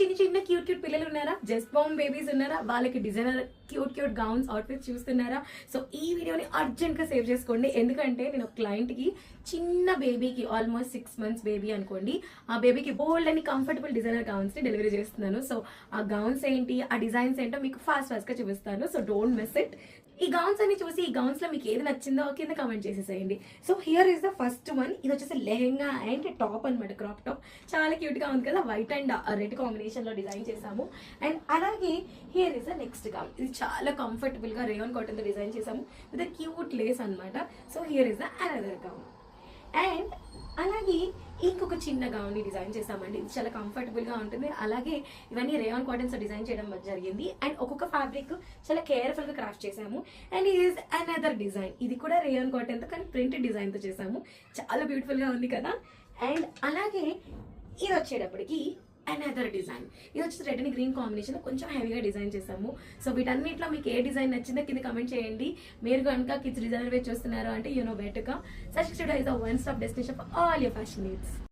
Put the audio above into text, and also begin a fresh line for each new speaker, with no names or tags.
చిన్న చిన్న cute cute పిల్లలు ఉన్నారా, జస్ట్ బామ్ బేబీస్ ఉన్నారా, వాళ్ళకి designer cute cute gowns outfits చూస్తున్నారా? సో ఈ వీడియోని అర్జెంట్గా సేవ్ చేసుకోండి. ఎందుకంటే నేను ఒక క్లయింట్కి చిన్న బేబీకి ఆల్మోస్ట్ 6 months బేబీ అనుకోండి, ఆ బేబీకి బోల్డ్ అని కంఫర్టబుల్ డిజైనర్ గౌన్స్ని డెలివరీ చేస్తున్నాను. సో ఆ గౌన్స్ ఏంటి, ఆ డిజైన్స్ ఏంటో మీకు ఫాస్ట్గా చూపిస్తాను. So don't miss it. ఈ గౌన్స్ అని చూసి ఈ గౌన్స్ లో మీకు ఏది నచ్చిందో కింద కామెంట్ చేసేసేయండి. So here is the first one. ఇది వచ్చేసి లెహెంగా అండ్ టాప్ అనమాట, క్రాప్ టాప్. చాలా క్యూట్ గా ఉంది కదా, వైట్ అండ్ రెడ్ కాంబినేషన్ లో డిజైన్ చేసాము. అండ్ అలాగే here is the next gown. ఇది చాలా కంఫర్టబుల్ గా రేయాన్ కాటన్ తో డిజైన్ చేసాము విత్ క్యూట్ లేస్ అనమాట. So here is the another gown. And అలాగే ఇంకొక చిన్న గౌన్ ని డిజైన్ చేసామండి. ఇది చాలా కంఫర్టబుల్ గా ఉంటుంది. అలాగే ఇవన్నీ రేయాన్ కాటన్స్ డిజైన్ చేయడం జరిగింది. అండ్ ఒక్కొక్క ఫ్యాబ్రిక్ చాలా కేర్ఫుల్ గా క్రాఫ్ట్ చేసాము. అండ్ ఇది ఈస్ అనదర్ డిజైన్. ఇది కూడా రేయాన్ కాటన్ తో కానీ ప్రింటెడ్ డిజైన్ తో చేసాము. చాలా బ్యూటిఫుల్ గా ఉంది కదా. అండ్ అలాగే ఇది వచ్చేటప్పటికి అనదర్ డిజైన్. ఇది వచ్చి రెడ్ అండ్ గ్రీన్ కాంబినేషన్ కొంచెం హెవీగా డిజైన్ చేసాము. సో వీటన్నిటిలో మీకు ఏ డిజైన్ నచ్చిందో కింద కమెంట్ చేయండి. మీరు కనుక కిడ్స్ డిజైనర్ వేర్ చూస్తున్నారు అంటే యూ నో బెటర్గా such studio is the one stop destination for all your fashion needs.